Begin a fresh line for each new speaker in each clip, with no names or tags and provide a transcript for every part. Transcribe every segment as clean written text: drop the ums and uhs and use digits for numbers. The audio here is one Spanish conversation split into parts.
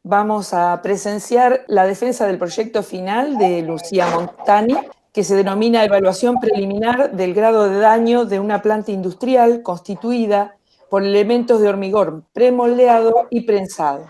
vamos a presenciar la defensa del proyecto final de Lucía Montani, que se denomina Evaluación preliminar del grado de daño de una planta industrial constituida por elementos de hormigón premoldeado y prensado.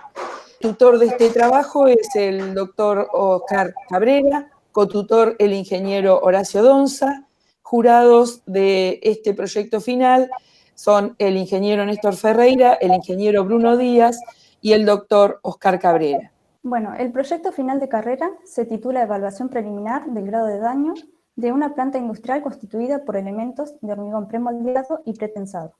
El tutor de este trabajo es el doctor Oscar Cabrera, cotutor el ingeniero Horacio Donza. Jurados de este proyecto final son el ingeniero Néstor Ferreira, el ingeniero Bruno Díaz y el doctor Oscar Cabrera.
Bueno, el proyecto final de carrera se titula Evaluación preliminar del grado de daño de una planta industrial constituida por elementos de hormigón premoldeado y prepensado.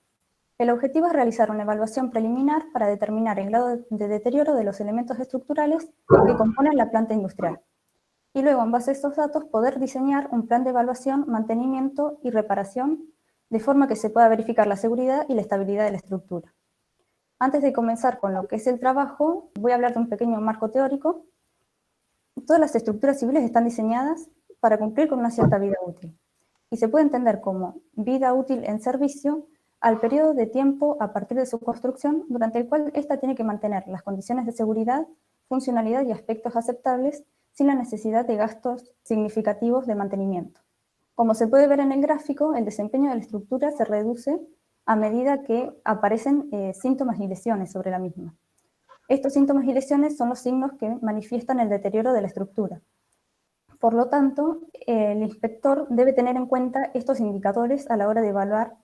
El objetivo es realizar una evaluación preliminar para determinar el grado de deterioro de los elementos estructurales que componen la planta industrial. Y luego, en base a estos datos, poder diseñar un plan de evaluación, mantenimiento y reparación de forma que se pueda verificar la seguridad y la estabilidad de la estructura. Antes de comenzar con lo que es el trabajo, voy a hablar de un pequeño marco teórico. Todas las estructuras civiles están diseñadas para cumplir con una cierta vida útil. Y se puede entender como vida útil en servicio al periodo de tiempo a partir de su construcción, durante el cual ésta tiene que mantener las condiciones de seguridad, funcionalidad y aspectos aceptables sin la necesidad de gastos significativos de mantenimiento. Como se puede ver en el gráfico, el desempeño de la estructura se reduce a medida que aparecen síntomas y lesiones sobre la misma. Estos síntomas y lesiones son los signos que manifiestan el deterioro de la estructura. Por lo tanto, el inspector debe tener en cuenta estos indicadores a la hora de evaluar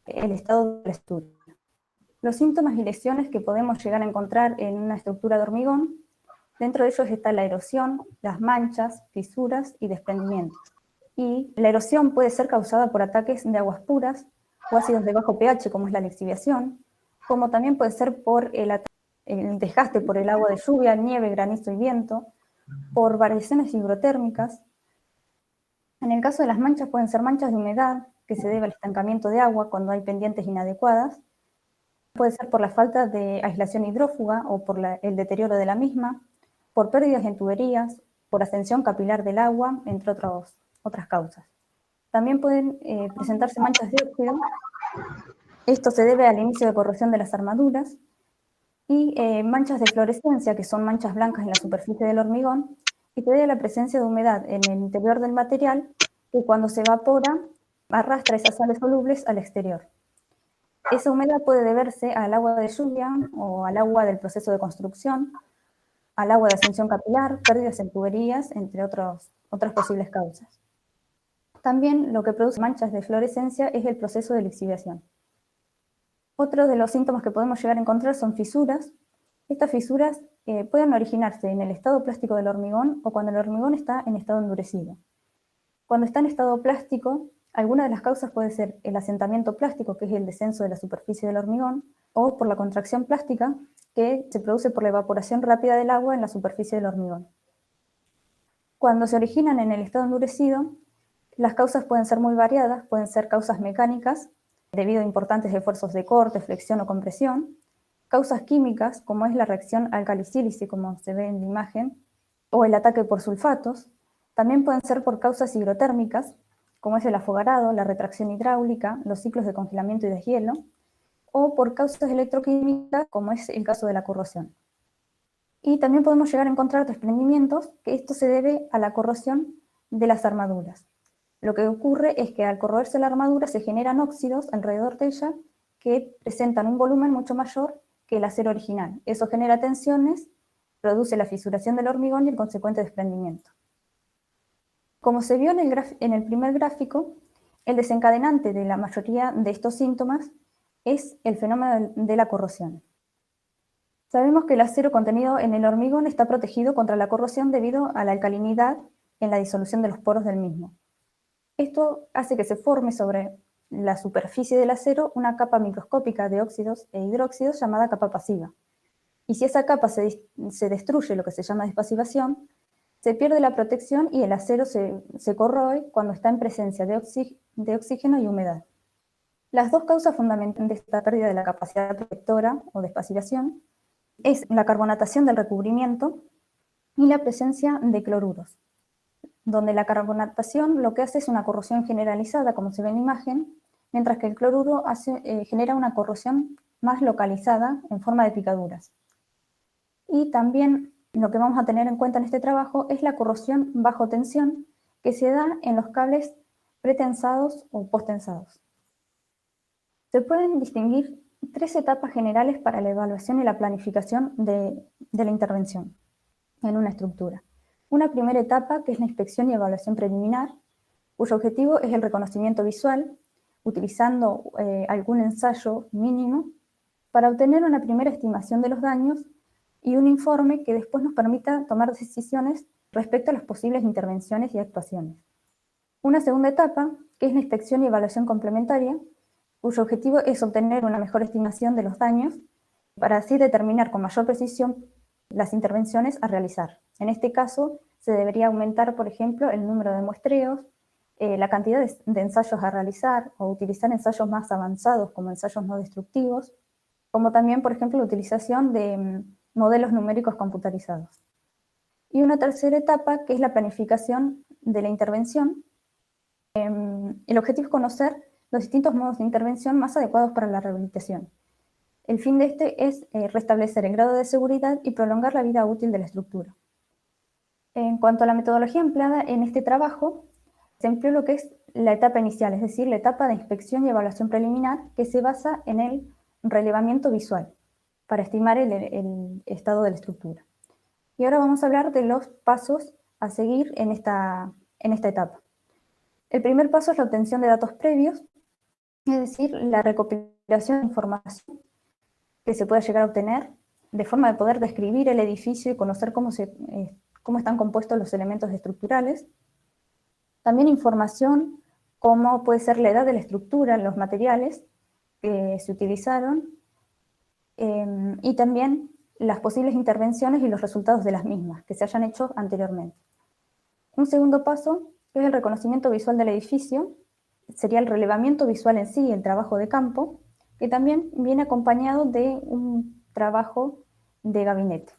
el estado de la estructura. Los síntomas y lesiones que podemos llegar a encontrar en una estructura de hormigón, dentro de ellos está la erosión, las manchas, fisuras y desprendimientos. Y la erosión puede ser causada por ataques de aguas puras o ácidos de bajo pH, como es la lixiviación, como también puede ser por el desgaste por el agua de lluvia, nieve, granizo y viento, por variaciones hidrotérmicas. En el caso de las manchas pueden ser manchas de humedad, que se debe al estancamiento de agua cuando hay pendientes inadecuadas. Puede ser por la falta de aislación hidrófuga o por el deterioro de la misma, por pérdidas en tuberías, por ascensión capilar del agua, entre otras causas. También pueden presentarse manchas de óxido. Esto se debe al inicio de corrosión de las armaduras. Y manchas de fluorescencia, que son manchas blancas en la superficie del hormigón, y se debe a la presencia de humedad en el interior del material, que cuando se evapora arrastra esas sales solubles al exterior. Esa humedad puede deberse al agua de lluvia o al agua del proceso de construcción, al agua de ascensión capilar, pérdidas en tuberías, entre otras posibles causas. También lo que produce manchas de fluorescencia es el proceso de lixiviación. Otro de los síntomas que podemos llegar a encontrar son fisuras. Estas fisuras pueden originarse en el estado plástico del hormigón o cuando el hormigón está en estado endurecido. Cuando está en estado plástico, alguna de las causas puede ser el asentamiento plástico, que es el descenso de la superficie del hormigón, o por la contracción plástica, que se produce por la evaporación rápida del agua en la superficie del hormigón. Cuando se originan en el estado endurecido, las causas pueden ser muy variadas, pueden ser causas mecánicas, debido a importantes esfuerzos de corte, flexión o compresión, causas químicas, como es la reacción alcali-sílice, como se ve en la imagen, o el ataque por sulfatos. También pueden ser por causas hidrotérmicas, como es el afogarado, la retracción hidráulica, los ciclos de congelamiento y deshielo, o por causas electroquímicas, como es el caso de la corrosión. Y también podemos llegar a encontrar desprendimientos, que esto se debe a la corrosión de las armaduras. Lo que ocurre es que al corroerse la armadura se generan óxidos alrededor de ella que presentan un volumen mucho mayor que el acero original. Eso genera tensiones, produce la fisuración del hormigón y el consecuente desprendimiento. Como se vio en el primer gráfico, el desencadenante de la mayoría de estos síntomas es el fenómeno de la corrosión. Sabemos que el acero contenido en el hormigón está protegido contra la corrosión debido a la alcalinidad en la disolución de los poros del mismo. Esto hace que se forme sobre la superficie del acero una capa microscópica de óxidos e hidróxidos llamada capa pasiva. Y si esa capa se destruye, lo que se llama despasivación, se pierde la protección y el acero se corroe cuando está en presencia de oxígeno y humedad. Las dos causas fundamentales de esta pérdida de la capacidad protectora o despasivación es la carbonatación del recubrimiento y la presencia de cloruros, donde la carbonatación lo que hace es una corrosión generalizada, como se ve en la imagen, mientras que el cloruro genera una corrosión más localizada en forma de picaduras. Y también lo que vamos a tener en cuenta en este trabajo es la corrosión bajo tensión que se da en los cables pretensados o posttensados. Se pueden distinguir tres etapas generales para la evaluación y la planificación de la intervención en una estructura. Una primera etapa, que es la inspección y evaluación preliminar, cuyo objetivo es el reconocimiento visual, utilizando algún ensayo mínimo para obtener una primera estimación de los daños y un informe que después nos permita tomar decisiones respecto a las posibles intervenciones y actuaciones. Una segunda etapa, que es la inspección y evaluación complementaria, cuyo objetivo es obtener una mejor estimación de los daños para así determinar con mayor precisión las intervenciones a realizar. En este caso, se debería aumentar, por ejemplo, el número de muestreos, la cantidad de ensayos a realizar o utilizar ensayos más avanzados como ensayos no destructivos, como también, por ejemplo, la utilización de modelos numéricos computarizados. Y una tercera etapa, que es la planificación de la intervención. El objetivo es conocer los distintos modos de intervención más adecuados para la rehabilitación. El fin de este es restablecer el grado de seguridad y prolongar la vida útil de la estructura. En cuanto a la metodología empleada en este trabajo, se empleó lo que es la etapa inicial, es decir, la etapa de inspección y evaluación preliminar, que se basa en el relevamiento visual para estimar el estado de la estructura. Y ahora vamos a hablar de los pasos a seguir en esta etapa. El primer paso es la obtención de datos previos, es decir, la recopilación de información que se pueda llegar a obtener de forma de poder describir el edificio y conocer cómo están compuestos los elementos estructurales. También información como puede ser la edad de la estructura, los materiales que se utilizaron, y también las posibles intervenciones y los resultados de las mismas que se hayan hecho anteriormente. Un segundo paso es el reconocimiento visual del edificio, sería el relevamiento visual en sí, el trabajo de campo, que también viene acompañado de un trabajo de gabinete.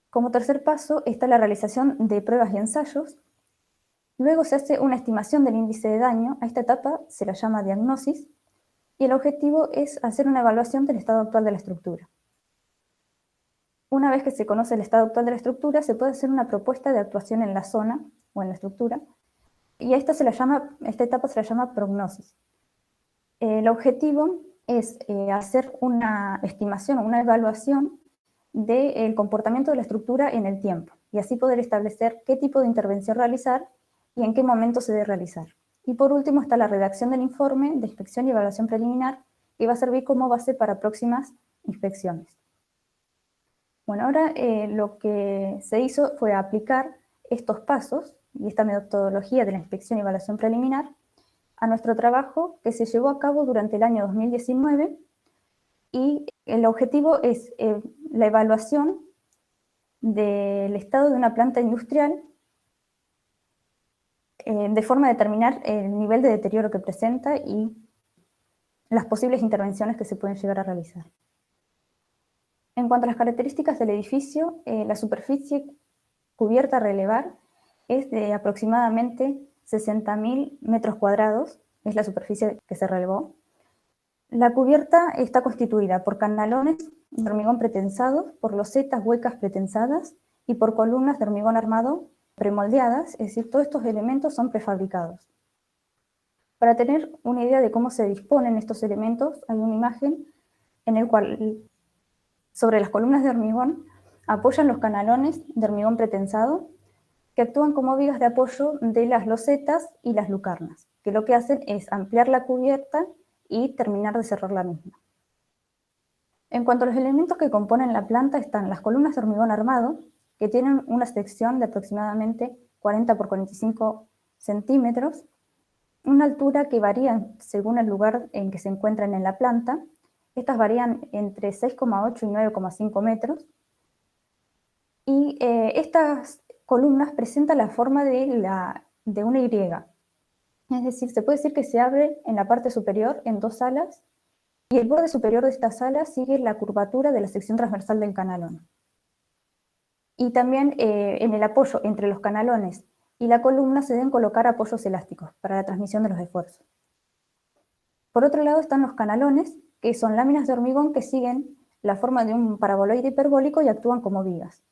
Como tercer paso está la realización de pruebas y ensayos. Luego se hace una estimación del índice de daño, a esta etapa se la llama diagnosis, y el objetivo es hacer una evaluación del estado actual de la estructura. Una vez que se conoce el estado actual de la estructura, se puede hacer una propuesta de actuación en la zona o en la estructura, y esta etapa se la llama prognosis. El objetivo es hacer una estimación o una evaluación del comportamiento de la estructura en el tiempo, y así poder establecer qué tipo de intervención realizar y en qué momento se debe realizar. Y por último está la redacción del informe de inspección y evaluación preliminar, que va a servir como base para próximas inspecciones. Bueno, ahora lo que se hizo fue aplicar estos pasos y esta metodología de la inspección y evaluación preliminar a nuestro trabajo que se llevó a cabo durante el año 2019, y el objetivo es la evaluación del estado de una planta industrial de forma de determinar el nivel de deterioro que presenta y las posibles intervenciones que se pueden llegar a realizar. En cuanto a las características del edificio, la superficie cubierta a relevar es de aproximadamente 60.000 metros cuadrados, es la superficie que se relevó. La cubierta está constituida por canalones de hormigón pretensado, por losetas huecas pretensadas y por columnas de hormigón armado premoldeadas, es decir, todos estos elementos son prefabricados. Para tener una idea de cómo se disponen estos elementos, hay una imagen en la cual sobre las columnas de hormigón apoyan los canalones de hormigón pretensado que actúan como vigas de apoyo de las losetas y las lucarnas, que lo que hacen es ampliar la cubierta y terminar de cerrar la misma. En cuanto a los elementos que componen la planta, están las columnas de hormigón armado, que tienen una sección de aproximadamente 40 por 45 centímetros, una altura que varía según el lugar en que se encuentran en la planta. Estas varían entre 6,8 y 9,5 metros. Y estas columnas presentan la forma de una Y. Es decir, se puede decir que se abre en la parte superior en dos alas, y el borde superior de estas alas sigue la curvatura de la sección transversal del canalón. Y también en el apoyo entre los canalones y la columna se deben colocar apoyos elásticos para la transmisión de los esfuerzos. Por otro lado están los canalones, que son láminas de hormigón que siguen la forma de un paraboloide hiperbólico y actúan como vigas.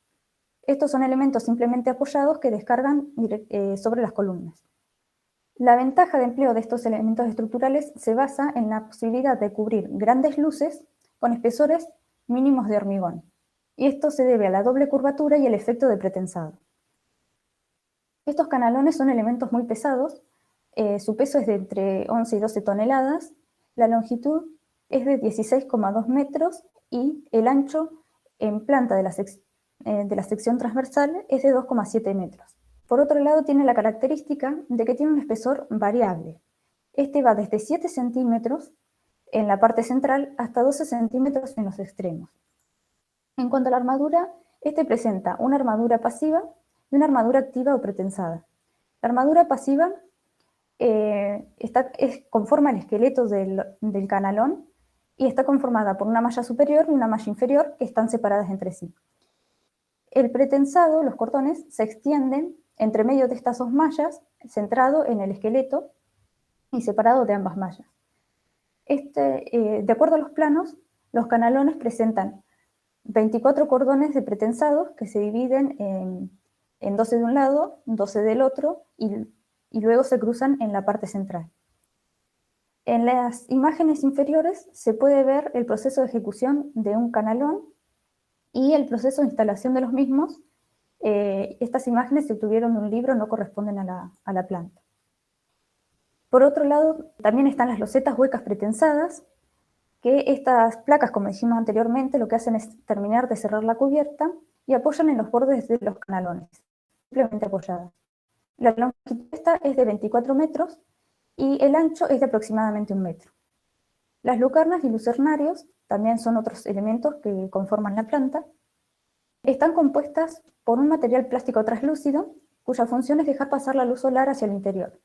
Estos son elementos simplemente apoyados que descargan sobre las columnas. La ventaja de empleo de estos elementos estructurales se basa en la posibilidad de cubrir grandes luces con espesores mínimos de hormigón, y esto se debe a la doble curvatura y el efecto de pretensado. Estos canalones son elementos muy pesados, su peso es de entre 11 y 12 toneladas, la longitud es de 16,2 metros y el ancho en planta de la sección transversal es de 2,7 metros. Por otro lado, tiene la característica de que tiene un espesor variable. Este va desde 7 centímetros en la parte central hasta 12 centímetros en los extremos. En cuanto a la armadura, este presenta una armadura pasiva y una armadura activa o pretensada. La armadura pasiva conforma el esqueleto del canalón y está conformada por una malla superior y una malla inferior que están separadas entre sí. El pretensado, los cordones, se extienden entre medio de estas dos mallas, centrado en el esqueleto y separado de ambas mallas. De acuerdo a los planos, los canalones presentan 24 cordones de pretensados que se dividen en 12 de un lado, 12 del otro y luego se cruzan en la parte central. En las imágenes inferiores se puede ver el proceso de ejecución de un canalón y el proceso de instalación de los mismos. Estas imágenes se obtuvieron de un libro, no corresponden a la planta. Por otro lado, también están las losetas huecas pretensadas, que estas placas, como dijimos anteriormente, lo que hacen es terminar de cerrar la cubierta y apoyan en los bordes de los canalones, simplemente apoyadas. La longitud esta es de 24 metros y el ancho es de aproximadamente 1 metro. Las lucarnas y lucernarios también son otros elementos que conforman la planta. Están compuestas por un material plástico translúcido, cuya función es dejar pasar la luz solar hacia el interior.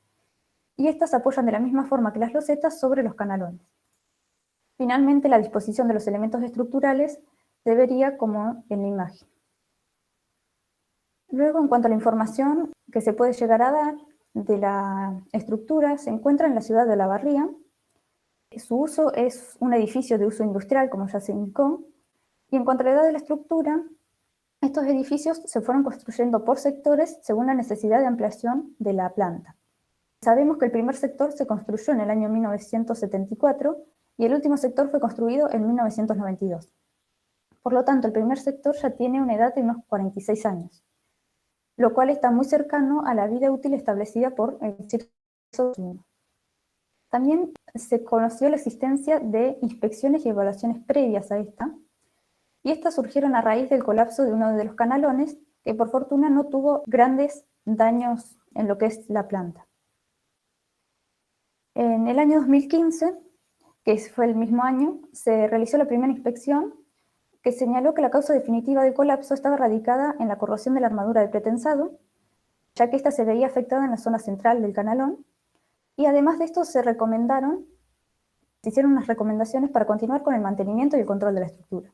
Y estas se apoyan de la misma forma que las losetas sobre los canalones. Finalmente, la disposición de los elementos estructurales se vería como en la imagen. Luego, en cuanto a la información que se puede llegar a dar de la estructura, se encuentra en la ciudad de Olavarría. Su uso es un edificio de uso industrial, como ya se indicó, y en cuanto a la edad de la estructura, estos edificios se fueron construyendo por sectores según la necesidad de ampliación de la planta. Sabemos que el primer sector se construyó en el año 1974 y el último sector fue construido en 1992. Por lo tanto, el primer sector ya tiene una edad de unos 46 años, lo cual está muy cercano a la vida útil establecida por el ciclo. También se conoció la existencia de inspecciones y evaluaciones previas a esta, y estas surgieron a raíz del colapso de uno de los canalones, que por fortuna no tuvo grandes daños en lo que es la planta. En el año 2015, que fue el mismo año, se realizó la primera inspección que señaló que la causa definitiva del colapso estaba radicada en la corrosión de la armadura de pretensado, ya que ésta se veía afectada en la zona central del canalón, y además de esto se hicieron unas recomendaciones para continuar con el mantenimiento y el control de la estructura.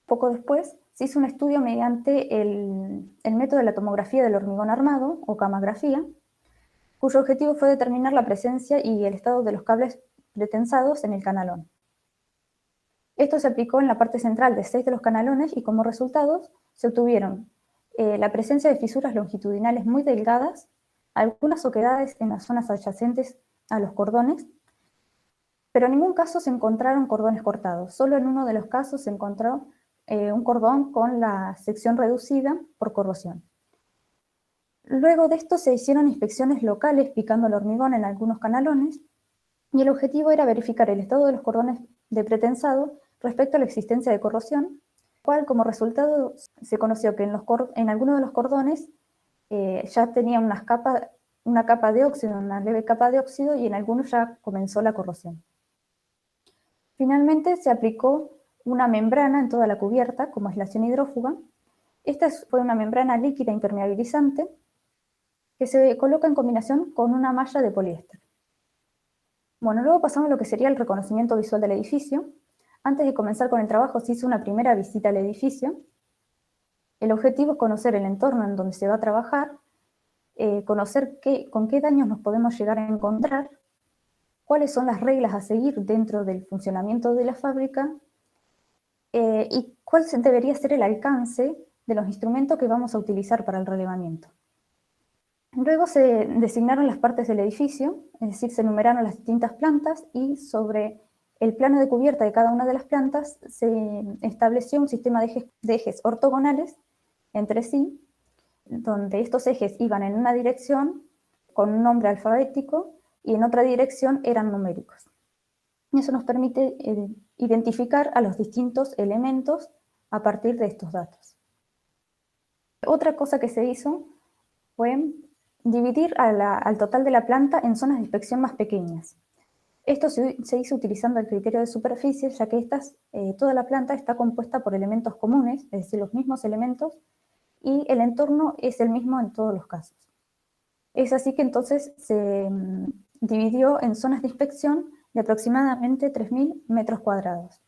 Poco después se hizo un estudio mediante el método de la tomografía del hormigón armado, o camagrafía, cuyo objetivo fue determinar la presencia y el estado de los cables pretensados en el canalón. Esto se aplicó en la parte central de 6 de los canalones y como resultados se obtuvieron la presencia de fisuras longitudinales muy delgadas, algunas oquedades en las zonas adyacentes a los cordones, pero en ningún caso se encontraron cordones cortados. Solo en uno de los casos se encontró un cordón con la sección reducida por corrosión. Luego de esto se hicieron inspecciones locales picando el hormigón en algunos canalones y el objetivo era verificar el estado de los cordones de pretensado respecto a la existencia de corrosión, cual como resultado se conoció que en algunos de los cordones ya tenía una capa de óxido, una leve capa de óxido, y en algunos ya comenzó la corrosión. Finalmente se aplicó una membrana en toda la cubierta, como aislación hidrófuga. Esta fue una membrana líquida impermeabilizante que se coloca en combinación con una malla de poliéster. Bueno, luego pasamos a lo que sería el reconocimiento visual del edificio. Antes de comenzar con el trabajo se hizo una primera visita al edificio. El objetivo es conocer el entorno en donde se va a trabajar, conocer con qué daños nos podemos llegar a encontrar, cuáles son las reglas a seguir dentro del funcionamiento de la fábrica ¿Y cuál debería ser el alcance de los instrumentos que vamos a utilizar para el relevamiento? Luego se designaron las partes del edificio, es decir, se enumeraron las distintas plantas y sobre el plano de cubierta de cada una de las plantas se estableció un sistema de ejes ortogonales entre sí, donde estos ejes iban en una dirección con un nombre alfabético y en otra dirección eran numéricos. Y eso nos permite identificar a los distintos elementos a partir de estos datos. Otra cosa que se hizo fue dividir al total de la planta en zonas de inspección más pequeñas. Esto se hizo utilizando el criterio de superficie, ya que toda la planta está compuesta por elementos comunes, es decir, los mismos elementos, y el entorno es el mismo en todos los casos. Es así que entonces se dividió en zonas de inspección de aproximadamente 3.000 metros cuadrados.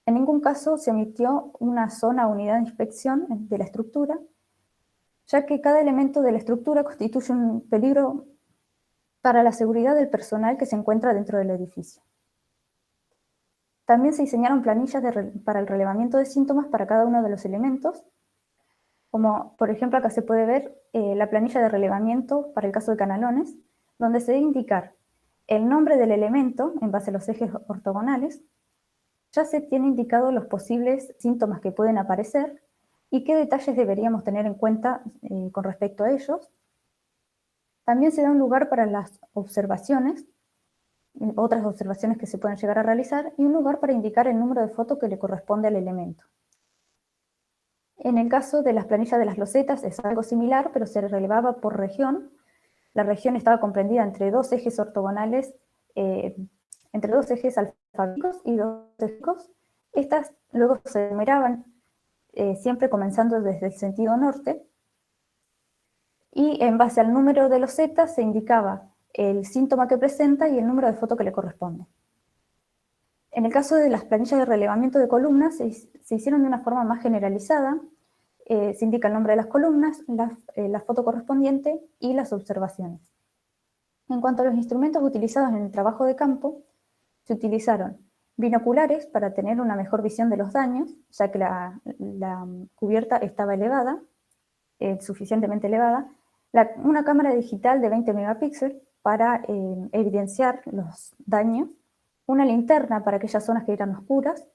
En ningún caso se omitió una zona o unidad de inspección de la estructura, ya que cada elemento de la estructura constituye un peligro para la seguridad del personal que se encuentra dentro del edificio. También se diseñaron planillas para el relevamiento de síntomas para cada uno de los elementos, como por ejemplo acá se puede ver la planilla de relevamiento para el caso de canalones, donde se debe indicar el nombre del elemento en base a los ejes ortogonales. Ya se tiene indicado los posibles síntomas que pueden aparecer y qué detalles deberíamos tener en cuenta con respecto a ellos. También se da un lugar para las observaciones, otras observaciones que se pueden llegar a realizar, y un lugar para indicar el número de foto que le corresponde al elemento. En el caso de las planillas de las losetas es algo similar, pero se relevaba por región. La región estaba comprendida entre dos ejes ortogonales, entre dos ejes alfabéticos y dos ejes. Estas luego se numeraban siempre comenzando desde el sentido norte, y en base al número de losetas se indicaba el síntoma que presenta y el número de foto que le corresponde. En el caso de las planillas de relevamiento de columnas, se hicieron de una forma más generalizada. Se indica el nombre de las columnas, la foto correspondiente y las observaciones. En cuanto a los instrumentos utilizados en el trabajo de campo, se utilizaron binoculares para tener una mejor visión de los daños, ya que la cubierta estaba elevada, suficientemente elevada, una cámara digital de 20 megapíxeles para evidenciar los daños, una linterna para aquellas zonas que eran oscuras,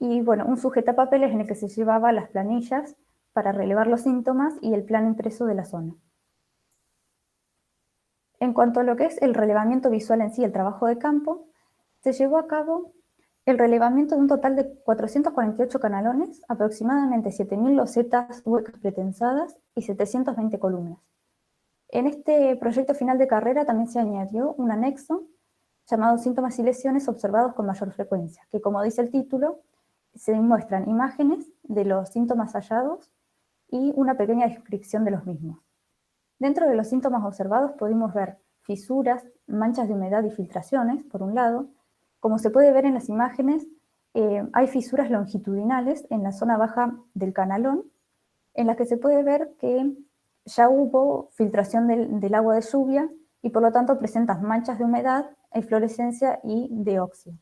y bueno, un sujetapapeles en el que se llevaba las planillas para relevar los síntomas y el plano impreso de la zona. En cuanto a lo que es el relevamiento visual en sí, el trabajo de campo, se llevó a cabo el relevamiento de un total de 448 canalones, aproximadamente 7.000 losetas huecas pretensadas y 720 columnas. En este proyecto final de carrera también se añadió un anexo llamado síntomas y lesiones observados con mayor frecuencia, que como dice el título, se muestran imágenes de los síntomas hallados y una pequeña descripción de los mismos. Dentro de los síntomas observados pudimos ver fisuras, manchas de humedad y filtraciones, por un lado. Como se puede ver en las imágenes, hay fisuras longitudinales en la zona baja del canalón, en las que se puede ver que ya hubo filtración del agua de lluvia y por lo tanto presentan manchas de humedad, eflorescencia y de óxido.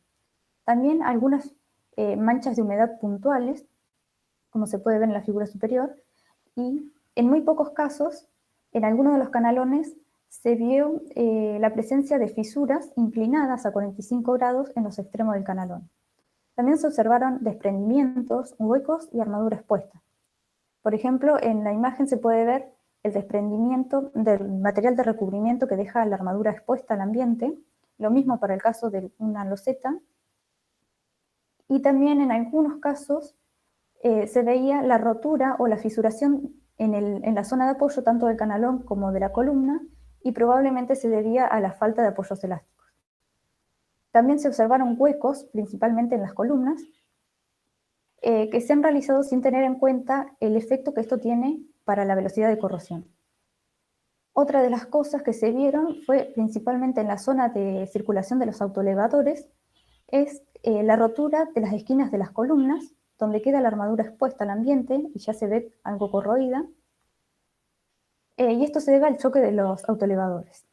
También algunas manchas de humedad puntuales, como se puede ver en la figura superior, y en muy pocos casos, en algunos de los canalones, se vio la presencia de fisuras inclinadas a 45 grados en los extremos del canalón. También se observaron desprendimientos, huecos y armadura expuesta. Por ejemplo, en la imagen se puede ver el desprendimiento del material de recubrimiento que deja la armadura expuesta al ambiente, lo mismo para el caso de una loseta, y también en algunos casos se veía la rotura o la fisuración en la zona de apoyo tanto del canalón como de la columna, y probablemente se debía a la falta de apoyos elásticos. También se observaron huecos, principalmente en las columnas, que se han realizado sin tener en cuenta el efecto que esto tiene para la velocidad de corrosión. Otra de las cosas que se vieron fue principalmente en la zona de circulación de los autoelevadores, es la rotura de las esquinas de las columnas, donde queda la armadura expuesta al ambiente y ya se ve algo corroída, y esto se debe al choque de los autoelevadores.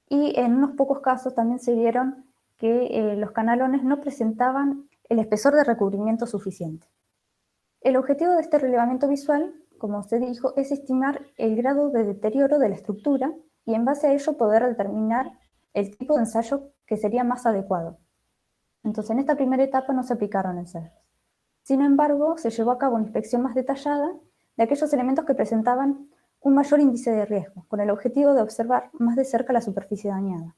Y en unos pocos casos también se vieron que los canalones no presentaban el espesor de recubrimiento suficiente. El objetivo de este relevamiento visual, como se dijo, es estimar el grado de deterioro de la estructura y en base a ello poder determinar el tipo de ensayo que sería más adecuado. Entonces, en esta primera etapa no se aplicaron ensayos. Sin embargo, se llevó a cabo una inspección más detallada de aquellos elementos que presentaban un mayor índice de riesgo, con el objetivo de observar más de cerca la superficie dañada.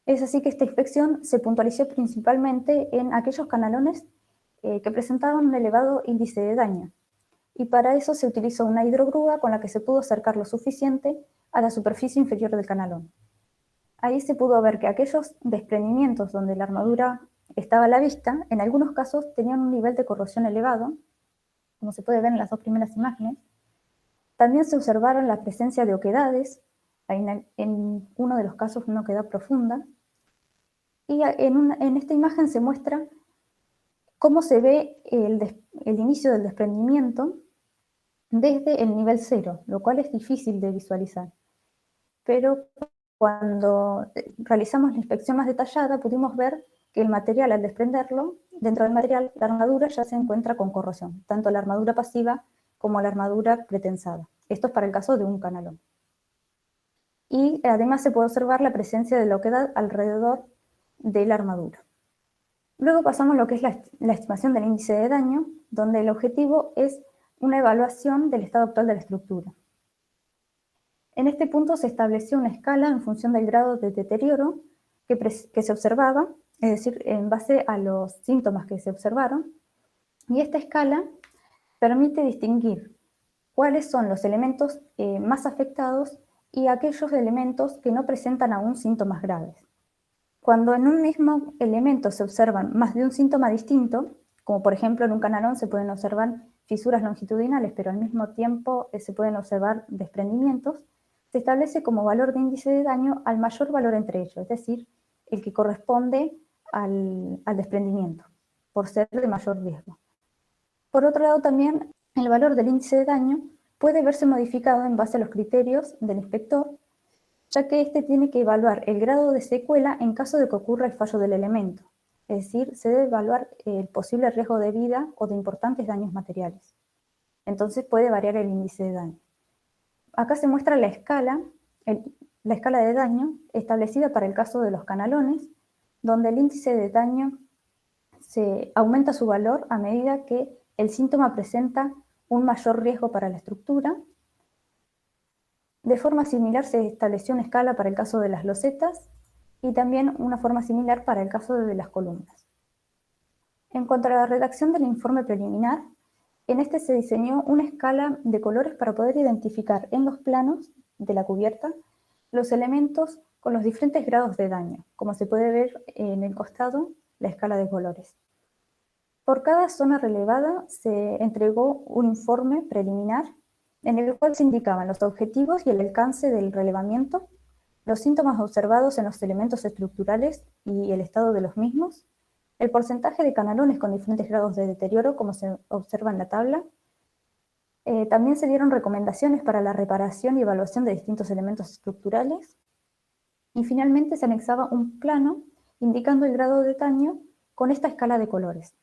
Es así que esta inspección se puntualizó principalmente en aquellos canalones que presentaban un elevado índice de daño, y para eso se utilizó una hidrogrúa con la que se pudo acercar lo suficiente a la superficie inferior del canalón. Ahí se pudo ver que aquellos desprendimientos donde la armadura estaba a la vista, en algunos casos tenían un nivel de corrosión elevado, como se puede ver en las dos primeras imágenes. También se observaron la presencia de oquedades, en uno de los casos una oquedad profunda, y en esta imagen se muestra cómo se ve el inicio del desprendimiento desde el nivel 0, lo cual es difícil de visualizar. Pero cuando realizamos la inspección más detallada, pudimos ver que el material, al desprenderlo, dentro del material, la armadura ya se encuentra con corrosión, tanto la armadura pasiva como la armadura pretensada. Esto es para el caso de un canalón. Y además se puede observar la presencia de la oquedad alrededor de la armadura. Luego pasamos a lo que es la estimación del índice de daño, donde el objetivo es una evaluación del estado actual de la estructura. En este punto se estableció una escala en función del grado de deterioro que se observaba, es decir, en base a los síntomas que se observaron, y esta escala permite distinguir cuáles son los elementos más afectados y aquellos elementos que no presentan aún síntomas graves. Cuando en un mismo elemento se observan más de un síntoma distinto, como por ejemplo en un canalón se pueden observar fisuras longitudinales, pero al mismo tiempo se pueden observar desprendimientos, se establece como valor de índice de daño al mayor valor entre ellos, es decir, el que corresponde al desprendimiento, por ser de mayor riesgo. Por otro lado, también el valor del índice de daño puede verse modificado en base a los criterios del inspector, ya que éste tiene que evaluar el grado de secuela en caso de que ocurra el fallo del elemento. Es decir, se debe evaluar el posible riesgo de vida o de importantes daños materiales. Entonces puede variar el índice de daño. Acá se muestra la escala de daño establecida para el caso de los canalones, donde el índice de daño se aumenta su valor a medida que el síntoma presenta un mayor riesgo para la estructura. De forma similar se estableció una escala para el caso de las losetas y también una forma similar para el caso de las columnas. En cuanto a la redacción del informe preliminar, en este se diseñó una escala de colores para poder identificar en los planos de la cubierta los elementos con los diferentes grados de daño, como se puede ver en el costado, la escala de colores. Por cada zona relevada se entregó un informe preliminar en el cual se indicaban los objetivos y el alcance del relevamiento, los síntomas observados en los elementos estructurales y el estado de los mismos, el porcentaje de canalones con diferentes grados de deterioro, como se observa en la tabla. También se dieron recomendaciones para la reparación y evaluación de distintos elementos estructurales. Y finalmente se anexaba un plano indicando el grado de daño con esta escala de colores.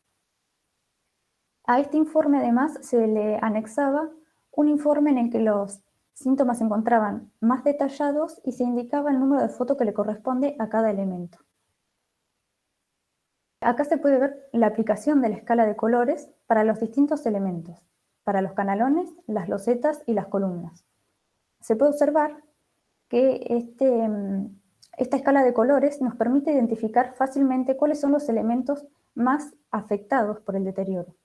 A este informe además se le anexaba un informe en el que los síntomas se encontraban más detallados y se indicaba el número de foto que le corresponde a cada elemento. Acá se puede ver la aplicación de la escala de colores para los distintos elementos, para los canalones, las losetas y las columnas. Se puede observar que esta escala de colores nos permite identificar fácilmente cuáles son los elementos más afectados por el deterioro.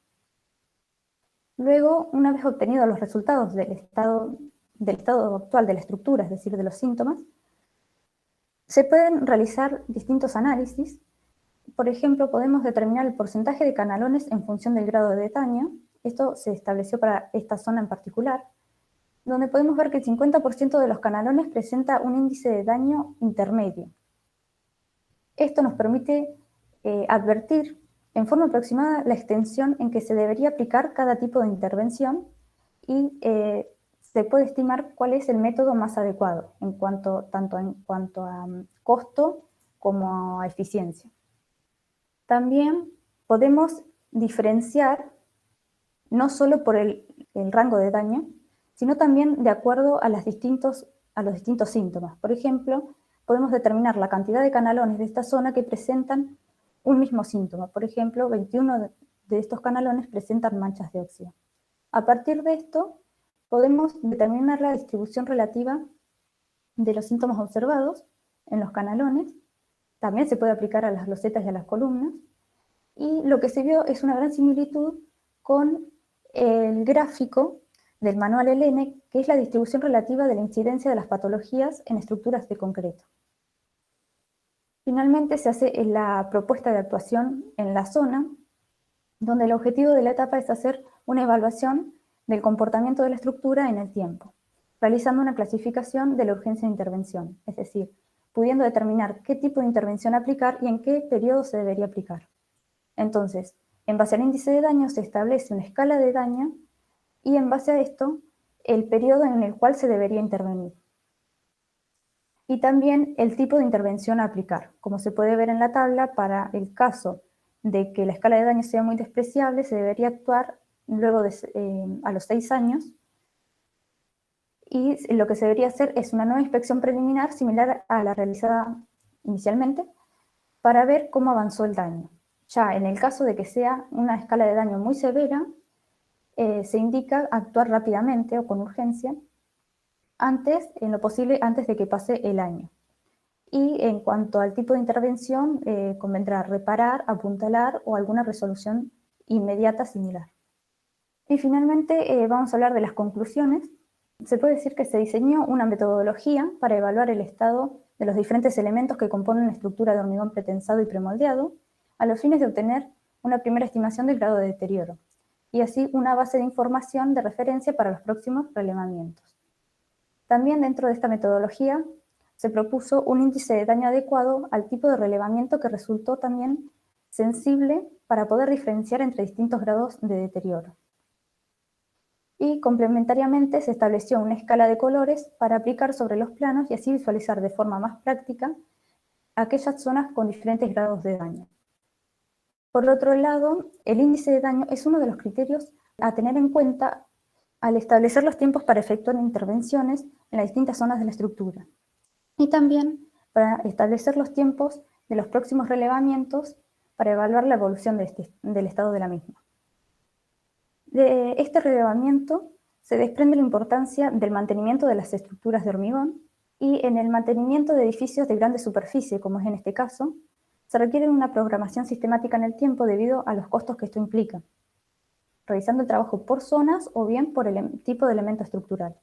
Luego, una vez obtenidos los resultados del estado actual de la estructura, es decir, de los síntomas, se pueden realizar distintos análisis. Por ejemplo, podemos determinar el porcentaje de canalones en función del grado de daño. Esto se estableció para esta zona en particular, donde podemos ver que el 50% de los canalones presenta un índice de daño intermedio. Esto nos permite advertir en forma aproximada la extensión en que se debería aplicar cada tipo de intervención y se puede estimar cuál es el método más adecuado, tanto en cuanto a costo como a eficiencia. También podemos diferenciar no solo por el rango de daño, sino también de acuerdo a los distintos síntomas. Por ejemplo, podemos determinar la cantidad de canalones de esta zona que presentan un mismo síntoma. Por ejemplo, 21 de estos canalones presentan manchas de óxido. A partir de esto, podemos determinar la distribución relativa de los síntomas observados en los canalones. También se puede aplicar a las losetas y a las columnas. Y lo que se vio es una gran similitud con el gráfico del manual Helene, que es la distribución relativa de la incidencia de las patologías en estructuras de concreto. Finalmente se hace la propuesta de actuación en la zona, donde el objetivo de la etapa es hacer una evaluación del comportamiento de la estructura en el tiempo, realizando una clasificación de la urgencia de intervención, es decir, pudiendo determinar qué tipo de intervención aplicar y en qué periodo se debería aplicar. Entonces, en base al índice de daño se establece una escala de daño y en base a esto, el periodo en el cual se debería intervenir. Y también el tipo de intervención a aplicar. Como se puede ver en la tabla, para el caso de que la escala de daño sea muy despreciable, se debería actuar luego a los 6 años, y lo que se debería hacer es una nueva inspección preliminar similar a la realizada inicialmente, para ver cómo avanzó el daño. Ya en el caso de que sea una escala de daño muy severa, se indica actuar rápidamente o con urgencia, en lo posible antes de que pase el año. Y en cuanto al tipo de intervención, convendrá reparar, apuntalar o alguna resolución inmediata similar. Y finalmente vamos a hablar de las conclusiones. Se puede decir que se diseñó una metodología para evaluar el estado de los diferentes elementos que componen la estructura de hormigón pretensado y premoldeado, a los fines de obtener una primera estimación del grado de deterioro, y así una base de información de referencia para los próximos relevamientos. También dentro de esta metodología se propuso un índice de daño adecuado al tipo de relevamiento que resultó también sensible para poder diferenciar entre distintos grados de deterioro. Y complementariamente se estableció una escala de colores para aplicar sobre los planos y así visualizar de forma más práctica aquellas zonas con diferentes grados de daño. Por otro lado, el índice de daño es uno de los criterios a tener en cuenta al establecer los tiempos para efectuar intervenciones en las distintas zonas de la estructura. Y también para establecer los tiempos de los próximos relevamientos para evaluar la evolución del estado de la misma. De este relevamiento se desprende la importancia del mantenimiento de las estructuras de hormigón, y en el mantenimiento de edificios de grande superficie, como es en este caso, se requiere una programación sistemática en el tiempo debido a los costos que esto implica, realizando el trabajo por zonas o bien por el tipo de elemento estructural.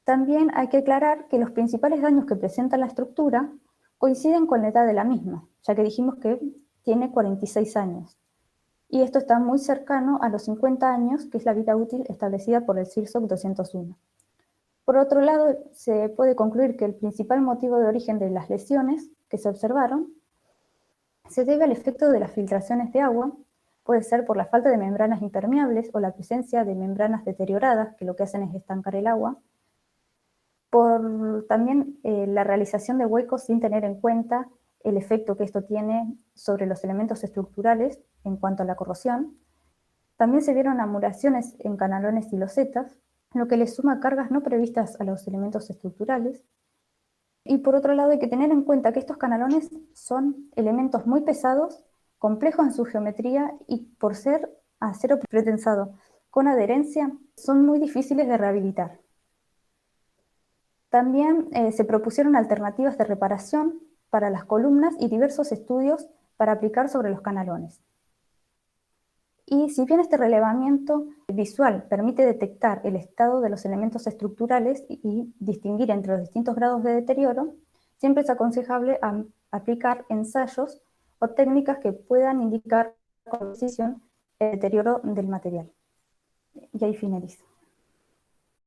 También hay que aclarar que los principales daños que presenta la estructura coinciden con la edad de la misma, ya que dijimos que tiene 46 años. Y esto está muy cercano a los 50 años, que es la vida útil establecida por el CIRSOC 201. Por otro lado, se puede concluir que el principal motivo de origen de las lesiones que se observaron se debe al efecto de las filtraciones de agua, puede ser por la falta de membranas impermeables o la presencia de membranas deterioradas, que lo que hacen es estancar el agua, por también la realización de huecos sin tener en cuenta el efecto que esto tiene sobre los elementos estructurales en cuanto a la corrosión. También se vieron amuraciones en canalones y losetas, lo que le suma cargas no previstas a los elementos estructurales. Y por otro lado hay que tener en cuenta que estos canalones son elementos muy pesados, complejos en su geometría, y por ser acero pretensado con adherencia, son muy difíciles de rehabilitar. También se propusieron alternativas de reparación para las columnas y diversos estudios para aplicar sobre los canalones. Y si bien este relevamiento visual permite detectar el estado de los elementos estructurales y distinguir entre los distintos grados de deterioro, siempre es aconsejable aplicar ensayos o técnicas que puedan indicar con precisión el deterioro del material. Y ahí finalizo.